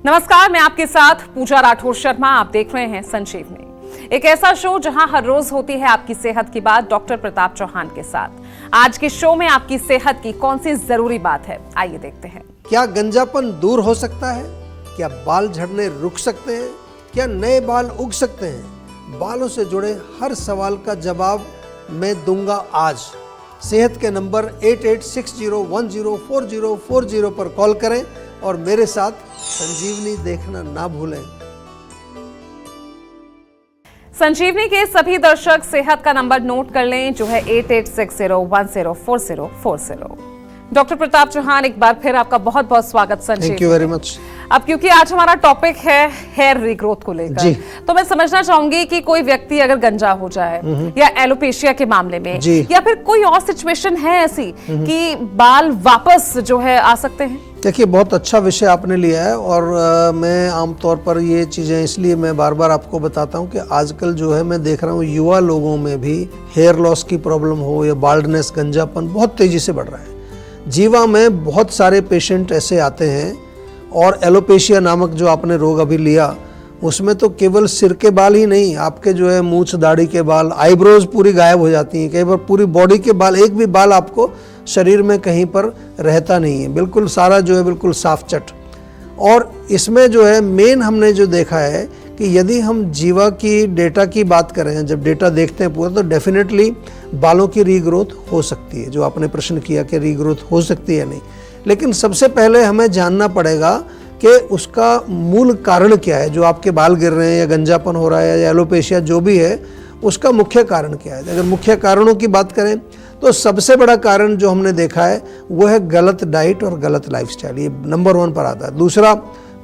नमस्कार, मैं आपके साथ पूजा राठौर शर्मा। आप देख रहे हैं संजीवनी, एक ऐसा शो जहां हर रोज होती है आपकी सेहत की बात डॉक्टर प्रताप चौहान के साथ। आज के शो में आपकी सेहत की कौन सी जरूरी बात है, आइए देखते हैं। क्या गंजापन दूर हो सकता है? क्या बाल झड़ने रुक सकते हैं? क्या नए बाल उग सकते हैं? बालों से जुड़े हर सवाल का जवाब मैं दूंगा आज। सेहत के नंबर 8860104040 पर कॉल करें और मेरे साथ संजीवनी देखना ना भूलें। संजीवनी के सभी दर्शक सेहत का नंबर नोट कर लें, जो है 8860104040। डॉक्टर प्रताप चौहान, एक बार फिर आपका बहुत बहुत स्वागत Sanjeevani. Thank you very much. अब क्योंकि आज हमारा टॉपिक है हेयर रीग्रोथ को लेकर, तो मैं समझना चाहूंगी कि कोई व्यक्ति अगर गंजा हो जाए या एलोपेशिया के मामले में, या फिर कोई और सिचुएशन है ऐसी कि बाल वापस जो है आ सकते हैं। देखिए, बहुत अच्छा विषय आपने लिया है और मैं आमतौर पर ये चीज़ें इसलिए मैं बार बार आपको बताता हूँ कि आजकल जो है मैं देख रहा हूँ युवा लोगों में भी हेयर लॉस की प्रॉब्लम हो या बाल्डनेस, गंजापन बहुत तेज़ी से बढ़ रहा है। जीवा में बहुत सारे पेशेंट ऐसे आते हैं और एलोपेशिया नामक जो आपने रोग अभी लिया, उसमें तो केवल सिर के बाल ही नहीं, आपके जो है मूंछ दाढ़ी के बाल, आईब्रोज पूरी गायब हो जाती हैं, कई बार पूरी बॉडी के बाल, एक भी बाल आपको शरीर में कहीं पर रहता नहीं है, बिल्कुल सारा जो है बिल्कुल साफ चट। और इसमें जो है मेन हमने जो देखा है कि यदि हम जीवा की डेटा की बात करें, जब डेटा देखते हैं पूरा, तो डेफिनेटली बालों की रीग्रोथ हो सकती है। जो आपने प्रश्न किया कि रीग्रोथ हो सकती है नहीं, लेकिन सबसे पहले हमें जानना पड़ेगा कि उसका मूल कारण क्या है। जो आपके बाल गिर रहे हैं या गंजापन हो रहा है या एलोपेशिया जो भी है, उसका मुख्य कारण क्या है। अगर मुख्य कारणों की बात करें तो सबसे बड़ा कारण जो हमने देखा है वो है गलत डाइट और गलत लाइफस्टाइल। ये नंबर 1 पर आता है। दूसरा,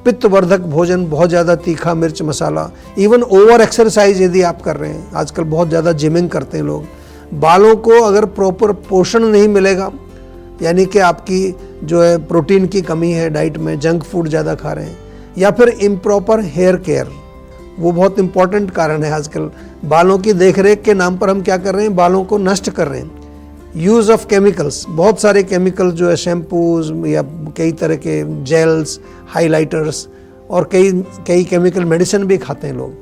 पित्तवर्धक भोजन, बहुत ज़्यादा तीखा, मिर्च मसाला, इवन ओवर एक्सरसाइज यदि आप कर रहे हैं, आजकल बहुत ज़्यादा जिमिंग करते हैं लोग। बालों को अगर प्रॉपर पोषण नहीं मिलेगा, यानी कि आपकी जो है प्रोटीन की कमी है डाइट में, जंक फूड ज़्यादा खा रहे हैं, या फिर इम्प्रॉपर हेयर केयर, वो बहुत इंपॉर्टेंट कारण है। आजकल बालों की देखरेख के नाम पर हम क्या कर रहे हैं, बालों को नष्ट कर रहे हैं। यूज़ ऑफ केमिकल्स, बहुत सारे केमिकल जो है शैम्पूज या कई तरह के जेल्स, हाइलाइटर्स और कई केमिकल मेडिसिन भी खाते हैं लोग।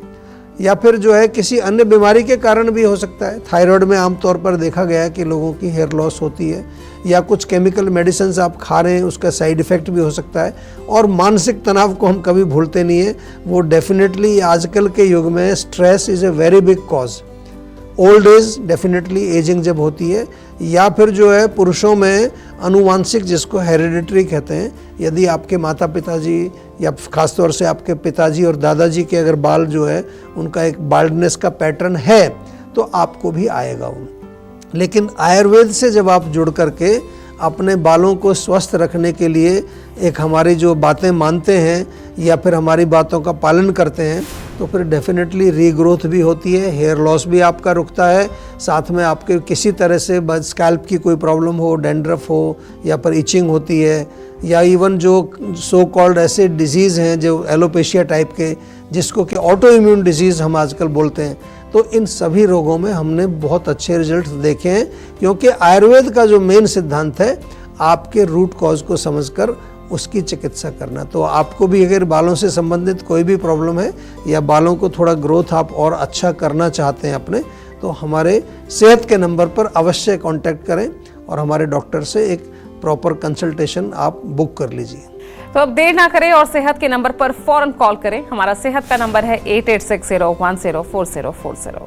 या फिर जो है किसी अन्य बीमारी के कारण भी हो सकता है। थायराइड में आमतौर पर देखा गया है कि लोगों की हेयर लॉस होती है, या कुछ केमिकल मेडिसिन आप खा रहे हैं, उसका साइड इफ़ेक्ट भी हो सकता है। और मानसिक तनाव को हम कभी भूलते नहीं है, वो डेफिनेटली आजकल के युग में stress is a very big cause. Old age, definitely ageing जब होती है, या फिर जो है पुरुषों में अनुवांशिक, जिसको हेरिडिटरी कहते हैं, यदि आपके माता पिताजी या खासतौर से आपके पिताजी और दादाजी के अगर बाल जो है उनका एक बाल्डनेस का पैटर्न है तो आपको भी आएगा वो। लेकिन आयुर्वेद से जब आप जुड़ करके अपने बालों को स्वस्थ रखने के लिए एक हमारी जो बातें मानते हैं या फिर हमारी बातों का पालन करते हैं, तो फिर डेफिनेटली रीग्रोथ भी होती है, हेयर लॉस भी आपका रुकता है। साथ में आपके किसी तरह से स्कैल्प की कोई प्रॉब्लम हो, डैंड्रफ हो, या पर इचिंग होती है, या इवन जो सो कॉल्ड ऐसे डिजीज़ हैं जो एलोपेशिया टाइप के, जिसको कि ऑटो इम्यून डिजीज़ हम आजकल बोलते हैं, तो इन सभी रोगों में हमने बहुत अच्छे रिजल्ट देखे हैं। क्योंकि आयुर्वेद का जो मेन सिद्धांत है, आपके रूट कॉज को समझकर उसकी चिकित्सा करना। तो आपको भी अगर बालों से संबंधित कोई भी प्रॉब्लम है या बालों को थोड़ा ग्रोथ आप और अच्छा करना चाहते हैं अपने, तो हमारे सेहत के नंबर पर अवश्य कांटेक्ट करें और हमारे डॉक्टर से एक प्रॉपर कंसल्टेशन आप बुक कर लीजिए। तो अब देर ना करें और सेहत के नंबर पर फौरन कॉल करें। हमारा सेहत का नंबर है 8860104040।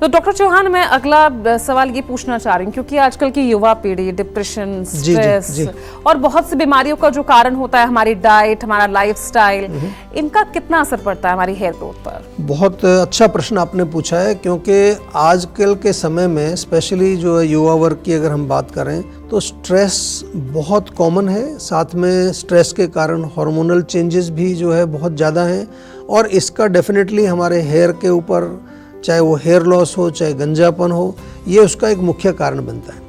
तो डॉक्टर चौहान, मैं अगला सवाल ये पूछना चाह रही हूँ, क्योंकि आजकल की युवा पीढ़ी डिप्रेशन, स्ट्रेस और बहुत सी बीमारियों का जो कारण होता है हमारी डाइट, हमारा लाइफस्टाइल, इनका कितना असर पड़ता है हमारी हेयर ग्रोथ पर? बहुत अच्छा प्रश्न आपने पूछा है, क्योंकि आजकल के समय में स्पेशली जो युवा वर्ग की अगर हम बात करें तो स्ट्रेस बहुत कॉमन है। साथ में स्ट्रेस के कारण हार्मोनल चेंजेस भी जो है बहुत ज़्यादा हैं, और इसका डेफिनेटली हमारे हेयर के ऊपर, चाहे वो हेयर लॉस हो, चाहे गंजापन हो, ये उसका एक मुख्य कारण बनता है।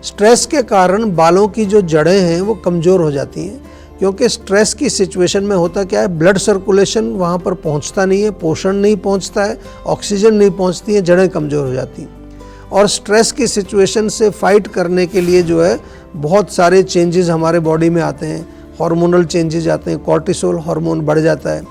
स्ट्रेस के कारण बालों की जो जड़ें हैं वो कमज़ोर हो जाती हैं, क्योंकि स्ट्रेस की सिचुएशन में होता क्या है, ब्लड सर्कुलेशन वहाँ पर पहुँचता नहीं है, पोषण नहीं पहुँचता है, ऑक्सीजन नहीं पहुँचती है, जड़ें कमज़ोर हो जाती हैं। और स्ट्रेस की सिचुएशन से फाइट करने के लिए जो है बहुत सारे चेंजेस हमारे बॉडी में आते हैं, हार्मोनल चेंजेज आते हैं, कॉर्टिसोल हार्मोन बढ़ जाता है,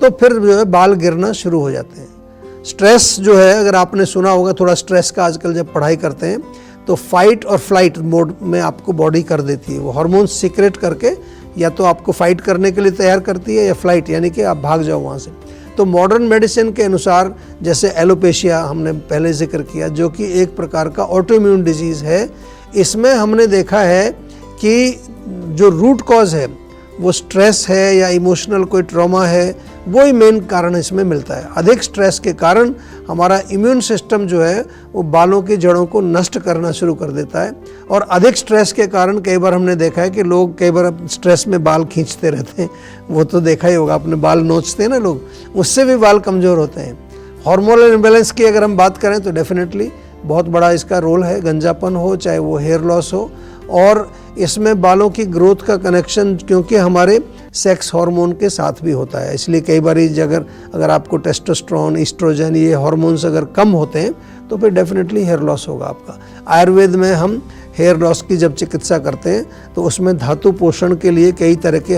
तो फिर जो है बाल गिरना शुरू हो जाते हैं। स्ट्रेस जो है, अगर आपने सुना होगा थोड़ा स्ट्रेस का, आजकल जब पढ़ाई करते हैं तो फाइट और फ्लाइट मोड में आपको बॉडी कर देती है, वो हार्मोन सीक्रेट करके या तो आपको फाइट करने के लिए तैयार करती है या फ्लाइट यानी कि आप भाग जाओ वहाँ से। तो मॉडर्न मेडिसिन के अनुसार, जैसे एलोपेशिया हमने पहले जिक्र किया, जो कि एक प्रकार का ऑटोइम्यून डिजीज़ है, इसमें हमने देखा है कि जो रूट कॉज है वो स्ट्रेस है या इमोशनल कोई ट्रॉमा है, वो ही मेन कारण इसमें मिलता है। अधिक स्ट्रेस के कारण हमारा इम्यून सिस्टम जो है वो बालों की जड़ों को नष्ट करना शुरू कर देता है, और अधिक स्ट्रेस के कारण कई बार हमने देखा है कि लोग कई बार स्ट्रेस में बाल खींचते रहते हैं, वो तो देखा ही होगा आपने, बाल नोचते हैं ना लोग, उससे भी बाल कमज़ोर होते हैं। हार्मोनल इम्बैलेंस की अगर हम बात करें तो डेफिनेटली बहुत बड़ा इसका रोल है, गंजापन हो चाहे वो हेयर लॉस हो, और इसमें बालों की ग्रोथ का कनेक्शन क्योंकि हमारे सेक्स हार्मोन के साथ भी होता है, इसलिए कई बार अगर आपको टेस्टोस्टेरोन, ईस्ट्रोजन, ये हार्मोन्स अगर कम होते हैं तो फिर डेफिनेटली हेयर लॉस होगा आपका। आयुर्वेद में हम हेयर लॉस की जब चिकित्सा करते हैं तो उसमें धातु पोषण के लिए कई तरह के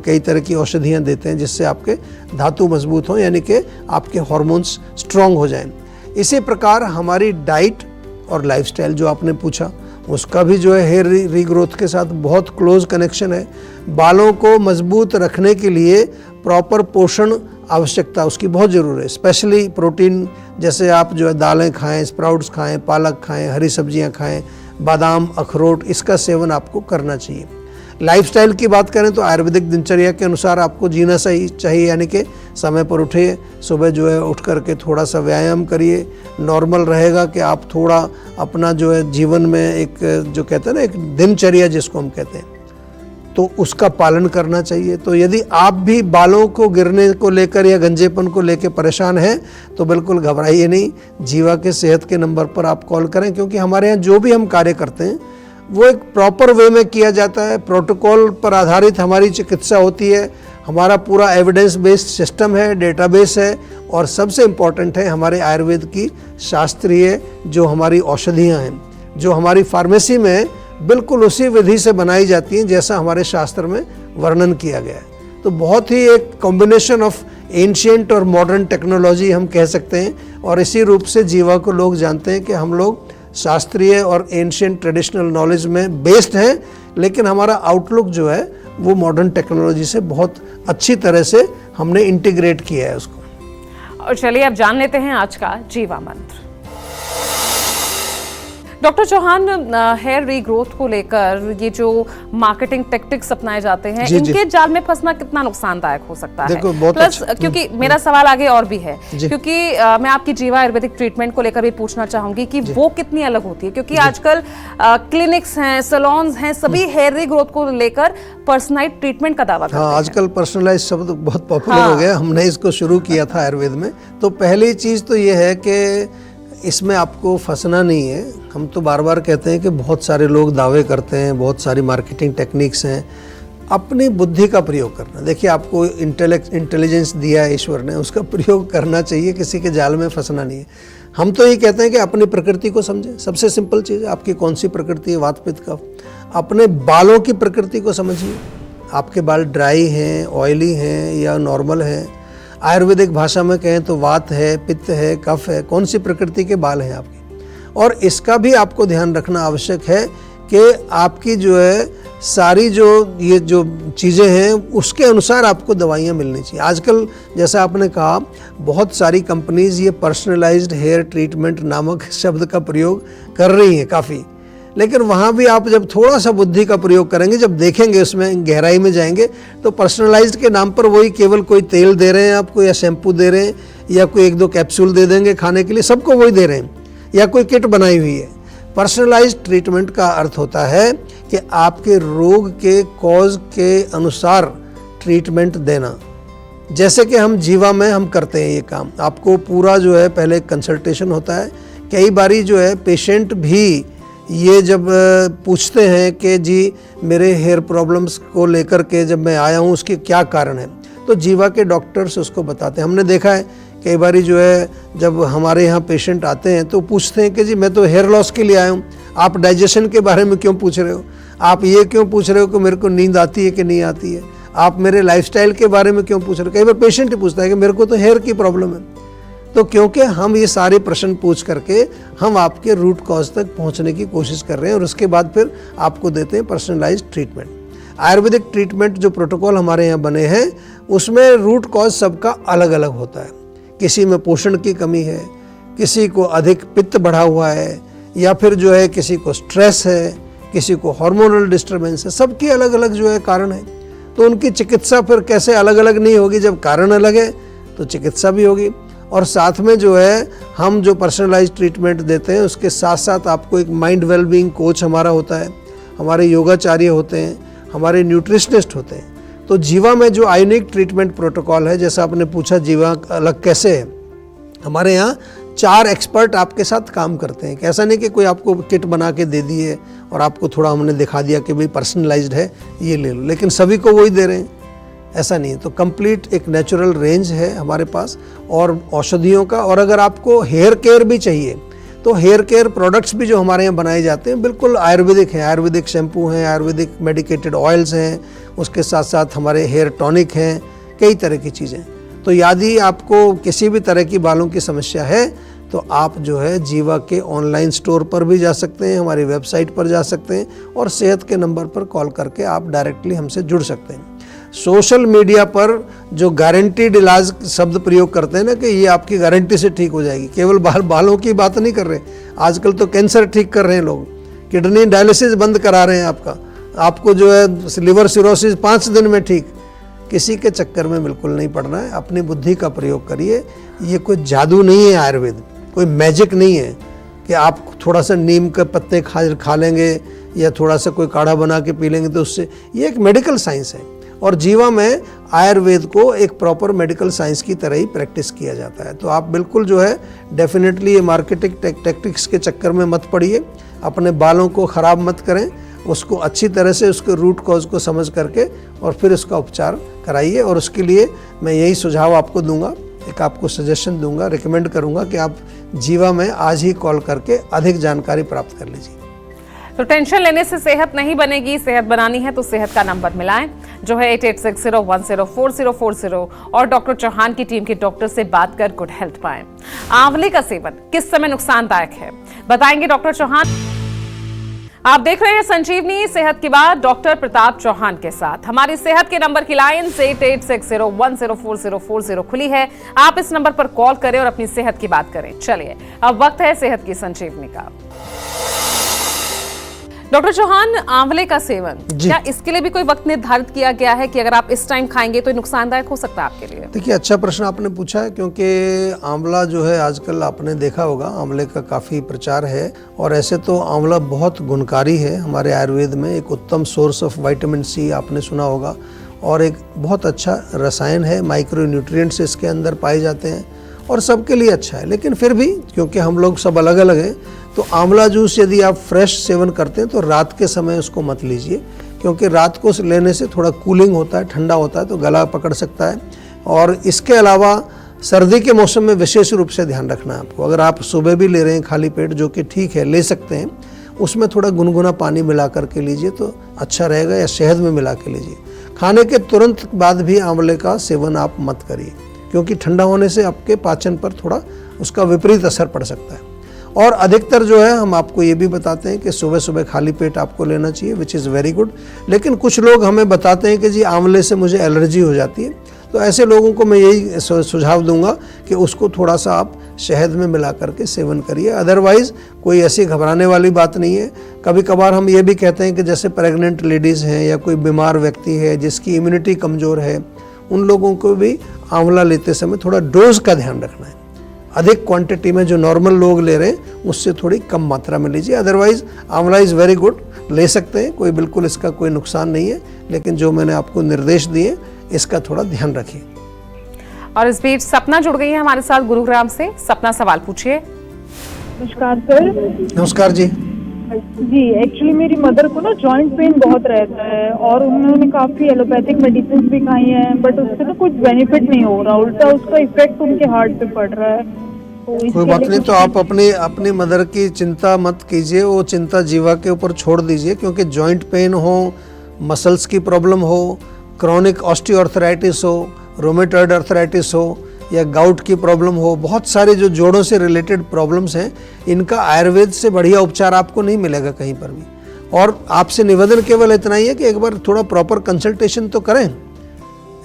कई तरह की औषधियाँ देते हैं, जिससे आपके धातु मजबूत हों, यानी कि आपके हार्मोन्स स्ट्रॉन्ग हो जाएं। इसी प्रकार हमारी डाइट और लाइफस्टाइल जो आपने पूछा, उसका भी जो है हेयर रीग्रोथ के साथ बहुत क्लोज कनेक्शन है। बालों को मजबूत रखने के लिए प्रॉपर पोषण आवश्यकता उसकी बहुत ज़रूरी है, स्पेशली प्रोटीन, जैसे आप जो है दालें खाएं, स्प्राउट्स खाएं, पालक खाएं, हरी सब्जियां खाएं, बादाम, अखरोट, इसका सेवन आपको करना चाहिए। लाइफस्टाइल की बात करें तो आयुर्वेदिक दिनचर्या के अनुसार आपको जीना सही चाहिए, यानी कि समय पर उठिए, सुबह जो है उठ करके थोड़ा सा व्यायाम करिए। नॉर्मल रहेगा कि आप थोड़ा अपना जो है जीवन में एक जो कहते हैं ना एक दिनचर्या जिसको हम कहते हैं, तो उसका पालन करना चाहिए। तो यदि आप भी बालों को गिरने को लेकर या गंजेपन को लेकर परेशान हैं तो बिल्कुल घबराइए नहीं, जीवा के सेहत के नंबर पर आप कॉल करें, क्योंकि हमारे यहाँ जो भी हम कार्य करते हैं वो एक प्रॉपर वे में किया जाता है, प्रोटोकॉल पर आधारित हमारी चिकित्सा होती है, हमारा पूरा एविडेंस बेस्ड सिस्टम है, डेटाबेस है, और सबसे इम्पॉर्टेंट है हमारे आयुर्वेद की शास्त्रीय जो हमारी औषधियाँ हैं, जो हमारी फार्मेसी में बिल्कुल उसी विधि से बनाई जाती हैं जैसा हमारे शास्त्र में वर्णन किया गया है। तो बहुत ही एक कॉम्बिनेशन ऑफ एंशिएंट और मॉडर्न टेक्नोलॉजी हम कह सकते हैं, और इसी रूप से जीवा को लोग जानते हैं कि हम लोग शास्त्रीय और एंशिएंट ट्रेडिशनल नॉलेज में बेस्ड हैं, लेकिन हमारा आउटलुक जो है वो मॉडर्न टेक्नोलॉजी से बहुत अच्छी तरह से हमने इंटीग्रेट किया है उसको। और चलिए अब जान लेते हैं आज का जीवा मंत्र। डॉक्टर चौहान, हेयर रीग्रोथ को लेकर ये जो मार्केटिंग टेक्टिक्स अपनाए जाते हैं, इनके जाल में फंसना कितना नुकसानदायक हो सकता है? प्लस क्योंकि मेरा सवाल आगे और भी है, क्योंकि मैं आपकी जीवा आयुर्वेदिक ट्रीटमेंट को लेकर भी पूछना चाहूंगी कि वो कितनी अलग होती है, क्योंकि आजकल क्लिनिक्स हैं, सैलून्स हैं, सभी हेयर रीग्रोथ को लेकर पर्सनलाइज्ड ट्रीटमेंट का दावा करते हैं। आजकल पर्सनलाइज्ड शब्द बहुत पॉपुलर हो गया, हमने इसको शुरू किया था आयुर्वेद में। तो पहली चीज तो ये है कि इसमें आपको फंसना नहीं है। हम तो बार बार कहते हैं कि बहुत सारे लोग दावे करते हैं, बहुत सारी मार्केटिंग टेक्निक्स हैं, अपनी बुद्धि का प्रयोग करना। देखिए, आपको इंटेलिजेंस दिया है ईश्वर ने, उसका प्रयोग करना चाहिए, किसी के जाल में फंसना नहीं है। हम तो ये कहते हैं कि अपनी प्रकृति को समझें, सबसे सिंपल चीज़ है, आपकी कौन सी प्रकृति है, वात पित्त कफ। अपने बालों की प्रकृति को समझिए, आपके बाल ड्राई हैं, ऑयली हैं या नॉर्मल हैं। आयुर्वेदिक भाषा में कहें तो वात है, पित्त है, कफ है, कौन सी प्रकृति के बाल हैं आपके। और इसका भी आपको ध्यान रखना आवश्यक है कि आपकी जो है सारी ये जो चीज़ें हैं उसके अनुसार आपको दवाइयाँ मिलनी चाहिए। आजकल जैसा आपने कहा, बहुत सारी कंपनीज़ ये पर्सनलाइज्ड हेयर ट्रीटमेंट नामक शब्द का प्रयोग कर रही हैं काफ़ी, लेकिन वहाँ भी आप जब थोड़ा सा बुद्धि का प्रयोग करेंगे, जब देखेंगे उसमें गहराई में जाएंगे, तो पर्सनलाइज्ड के नाम पर वही केवल कोई तेल दे रहे हैं आपको, या शैम्पू दे रहे हैं, या कोई 1-2 कैप्सूल दे देंगे खाने के लिए, सबको वही दे रहे हैं, या कोई किट बनाई हुई है। पर्सनलाइज्ड ट्रीटमेंट का अर्थ होता है कि आपके रोग के कॉज के अनुसार ट्रीटमेंट देना। जैसे कि हम जीवा में हम करते हैं ये काम, आपको पूरा जो है पहले कंसल्टेशन होता है। कई बारी जो है पेशेंट भी ये जब पूछते हैं कि जी मेरे हेयर प्रॉब्लम्स को लेकर के जब मैं आया हूँ उसके क्या कारण है, तो जीवा के डॉक्टर्स उसको बताते हैं। हमने देखा है कई बारी जो है जब हमारे यहाँ पेशेंट आते हैं तो पूछते हैं कि जी मैं तो हेयर लॉस के लिए आया हूँ, आप डाइजेशन के बारे में क्यों पूछ रहे हो, आप ये क्यों पूछ रहे हो कि मेरे को नींद आती है कि नहीं आती है, आप मेरे लाइफस्टाइल के बारे में क्यों पूछ रहे हो। कई बार पेशेंट ही पूछता है कि मेरे को तो हेयर की प्रॉब्लम है। तो क्योंकि हम ये सारे प्रश्न पूछ करके हम आपके रूट कॉज तक पहुंचने की कोशिश कर रहे हैं और उसके बाद फिर आपको देते हैं पर्सनलाइज्ड ट्रीटमेंट। आयुर्वेदिक ट्रीटमेंट जो प्रोटोकॉल हमारे यहाँ बने हैं उसमें रूट कॉज सबका अलग अलग होता है। किसी में पोषण की कमी है, किसी को अधिक पित्त बढ़ा हुआ है, या फिर जो है किसी को स्ट्रेस है, किसी को हार्मोनल डिस्टर्बेंस है। सबकी अलग अलग जो है कारण है। तो उनकी चिकित्सा फिर कैसे अलग अलग नहीं होगी, जब कारण अलग है तो चिकित्सा भी होगी। और साथ में जो है हम जो पर्सनलाइज्ड ट्रीटमेंट देते हैं उसके साथ साथ आपको एक माइंड वेलबींग कोच हमारा होता है, हमारे योगाचार्य होते हैं, हमारे न्यूट्रिशनिस्ट होते हैं। तो जीवा में जो आयुनिक ट्रीटमेंट प्रोटोकॉल है, जैसा आपने पूछा जीवा अलग कैसे है, हमारे यहाँ 4 एक्सपर्ट आपके साथ काम करते हैं। ऐसा नहीं कि कोई आपको किट बना के दे दिए और आपको थोड़ा हमने दिखा दिया कि भाई पर्सनलाइज्ड है ये ले लो, लेकिन सभी को वही दे रहे हैं, ऐसा नहीं है। तो कंप्लीट एक नेचुरल रेंज है हमारे पास और औषधियों का। और अगर आपको हेयर केयर भी चाहिए तो हेयर केयर प्रोडक्ट्स भी जो हमारे यहाँ बनाए जाते हैं बिल्कुल आयुर्वेदिक हैं। आयुर्वेदिक शैम्पू हैं, आयुर्वेदिक मेडिकेटेड ऑयल्स हैं, उसके साथ साथ हमारे हेयर टॉनिक हैं, कई तरह की चीज़ें। तो यदि आपको किसी भी तरह की बालों की समस्या है तो आप जो है जीवा के ऑनलाइन स्टोर पर भी जा सकते हैं, हमारी वेबसाइट पर जा सकते हैं और सेहत के नंबर पर कॉल करके आप डायरेक्टली हमसे जुड़ सकते हैं। सोशल मीडिया पर जो गारंटीड इलाज शब्द प्रयोग करते हैं ना कि ये आपकी गारंटी से ठीक हो जाएगी, केवल बालों की बात नहीं कर रहे। आजकल तो कैंसर ठीक कर रहे हैं लोग, किडनी डायलिसिस बंद करा रहे हैं आपको जो है लिवर सिरोसिस 5 दिन में ठीक। किसी के चक्कर में बिल्कुल नहीं पड़ना है, अपनी बुद्धि का प्रयोग करिए। ये कोई जादू नहीं है, आयुर्वेद कोई मैजिक नहीं है कि आप थोड़ा सा नीम के पत्ते खा लेंगे या थोड़ा सा कोई काढ़ा बना के पी लेंगे तो उससे, ये एक मेडिकल साइंस है। और जीवा में आयुर्वेद को एक प्रॉपर मेडिकल साइंस की तरह ही प्रैक्टिस किया जाता है। तो आप बिल्कुल जो है डेफिनेटली ये मार्केटिंग टैक्टिक्स के चक्कर में मत पड़िए, अपने बालों को ख़राब मत करें, उसको अच्छी तरह से उसके रूट कॉज को समझ करके और फिर उसका उपचार कराइए। और उसके लिए मैं यही सुझाव आपको दूंगा, एक आपको सजेशन दूंगा, रिकमेंड करूंगा कि आप जीवा में आज ही कॉल करके अधिक जानकारी प्राप्त कर लीजिए। तो टेंशन लेने से सेहत नहीं बनेगी, सेहत बनानी है तो सेहत का नंबर मिलाएं जो है 8860104040 और डॉक्टर चौहान की टीम के डॉक्टर से बात कर गुड हेल्थ पाएं। आंवले का सेवन किस समय नुकसानदायक है बताएंगे डॉक्टर चौहान। आप देख रहे हैं संजीवनी सेहत की बात डॉक्टर प्रताप चौहान के साथ। हमारी सेहत के नंबर की लाइन 8860104040 खुली है, आप इस नंबर पर कॉल करें और अपनी सेहत की बात करें। चलिए अब वक्त है सेहत की संजीवनी का। डॉक्टर चौहान, आंवले का सेवन क्या इसके लिए भी कोई वक्त निर्धारित किया गया है कि अगर आप इस टाइम खाएंगे तो नुकसानदायक हो सकता है आपके लिए? देखिए, अच्छा प्रश्न आपने पूछा है, क्योंकि आंवला जो है आजकल आपने देखा होगा आंवले का काफ़ी प्रचार है। और ऐसे तो आंवला बहुत गुणकारी है, हमारे आयुर्वेद में एक उत्तम सोर्स ऑफ विटामिन सी आपने सुना होगा, और एक बहुत अच्छा रसायन है, माइक्रो न्यूट्रिएंट्स इसके अंदर पाए जाते हैं और सबके लिए अच्छा है। लेकिन फिर भी क्योंकि हम लोग सब अलग अलग हैं तो आंवला जूस यदि आप फ्रेश सेवन करते हैं तो रात के समय उसको मत लीजिए, क्योंकि रात को लेने से थोड़ा कूलिंग होता है, ठंडा होता है तो गला पकड़ सकता है। और इसके अलावा सर्दी के मौसम में विशेष रूप से ध्यान रखना है आपको। अगर आप सुबह भी ले रहे हैं खाली पेट, जो कि ठीक है, ले सकते हैं, उसमें थोड़ा गुनगुना पानी मिला करके लीजिए तो अच्छा रहेगा, या शहद में मिला के लीजिए। खाने के तुरंत बाद भी आंवले का सेवन आप मत करिए, क्योंकि ठंडा होने से आपके पाचन पर थोड़ा उसका विपरीत असर पड़ सकता है। और अधिकतर जो है हम आपको ये भी बताते हैं कि सुबह सुबह खाली पेट आपको लेना चाहिए, विच इज़ वेरी गुड। लेकिन कुछ लोग हमें बताते हैं कि जी आंवले से मुझे एलर्जी हो जाती है, तो ऐसे लोगों को मैं यही सुझाव दूंगा कि उसको थोड़ा सा आप शहद में मिला करके सेवन करिए। अदरवाइज़ कोई ऐसी घबराने वाली बात नहीं है। कभी कभार हम ये भी कहते हैं कि जैसे प्रेग्नेंट लेडीज़ हैं या कोई बीमार व्यक्ति है जिसकी इम्यूनिटी कमज़ोर है, उन लोगों को भी आंवला लेते समय थोड़ा डोज का ध्यान रखना है। अधिक क्वांटिटी में जो नॉर्मल लोग ले रहे हैं उससे थोड़ी कम मात्रा में लीजिए। अदरवाइज आंवला इज़ वेरी गुड, ले सकते हैं, कोई बिल्कुल इसका कोई नुकसान नहीं है। लेकिन जो मैंने आपको निर्देश दिए इसका थोड़ा ध्यान रखिए। और इस बीच सपना जुड़ गई है हमारे साथ गुरुग्राम से। सपना, सवाल पूछिए। नमस्कार सर। नमस्कार जी। जी, एक्चुअली मेरी मदर को ना जॉइंट पेन बहुत रहता है और उन्होंने काफ़ी एलोपैथिक मेडिसिन भी खाई हैं, बट उससे ना कुछ बेनिफिट नहीं हो रहा, उल्टा उसका इफेक्ट उनके हार्ट पे पड़ रहा है। तो इसके कोई बात लिए नहीं, कुछ तो आप अपनी मदर की चिंता मत कीजिए, वो चिंता जीवा के ऊपर छोड़ दीजिए, क्योंकि जॉइंट पेन हो, मसल्स की प्रॉब्लम हो, क्रॉनिक ऑस्टियोआर्थराइटिस हो, रोमेटॉइड आर्थराइटिस हो या गाउट की प्रॉब्लम हो, बहुत सारे जो जोड़ों से रिलेटेड प्रॉब्लम्स हैं, इनका आयुर्वेद से बढ़िया उपचार आपको नहीं मिलेगा कहीं पर भी। और आपसे निवेदन केवल इतना ही है कि एक बार थोड़ा प्रॉपर कंसल्टेशन तो करें।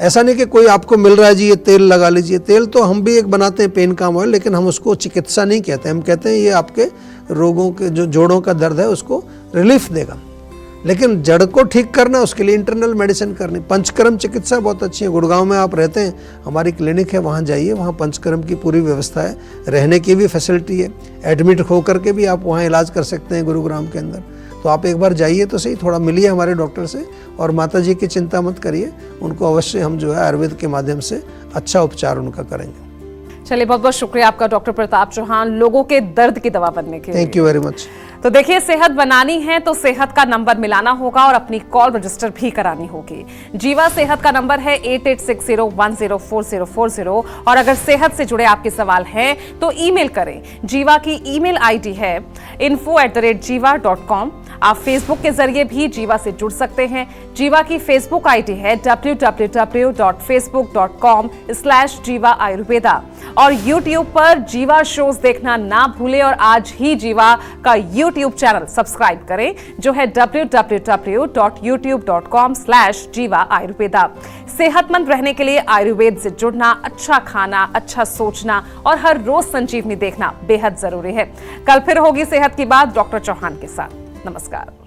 ऐसा नहीं कि कोई आपको मिल रहा है जी ये तेल लगा लीजिए, तेल तो हम भी एक बनाते हैं पेन काम ऑयल, लेकिन हम उसको चिकित्सा नहीं कहते, हम कहते हैं ये आपके रोगों के जो जोड़ों का दर्द है उसको रिलीफ देगा, लेकिन जड़ को ठीक करना उसके लिए इंटरनल मेडिसिन करनी। पंचकर्म चिकित्सा बहुत अच्छी है, गुड़गांव में आप रहते हैं, हमारी क्लिनिक है, वहाँ जाइए, वहाँ पंचकर्म की पूरी व्यवस्था है, रहने की भी फैसिलिटी है, एडमिट होकर के भी आप वहाँ इलाज कर सकते हैं गुरुग्राम के अंदर। तो आप एक बार जाइए तो सही, थोड़ा मिलिए हमारे डॉक्टर से, और माता जी की चिंता मत करिए, उनको अवश्य हम जो है आयुर्वेद के माध्यम से अच्छा उपचार उनका करेंगे। चलिए, बहुत बहुत शुक्रिया आपका डॉक्टर प्रताप चौहान, लोगों के दर्द की दवा बनने के लिए। Thank you very much. तो देखिए, सेहत बनानी है तो सेहत का नंबर मिलाना होगा और अपनी कॉल रजिस्टर भी करानी होगी। जीवा सेहत का नंबर है 8860104040, और अगर सेहत से जुड़े आपके सवाल हैं तो ईमेल करें। जीवा की ईमेल आईडी है info@jiva.com। आप फेसबुक के जरिए भी जीवा से जुड़ सकते हैं। जीवा की फेसबुक आईडी है www.facebook.com/जीवा आयुर्वेदा, और यूट्यूब पर जीवा शोज देखना ना भूलें, और आज ही जीवा का यूट्यूब चैनल सब्सक्राइब करें जो है www.youtube.com/जीवा आयुर्वेदा। सेहतमंद रहने के लिए आयुर्वेद से जुड़ना, अच्छा खाना, अच्छा सोचना और हर रोज संजीवनी देखना बेहद जरूरी है। कल फिर होगी सेहत की बात डॉक्टर चौहान के साथ। नमस्कार।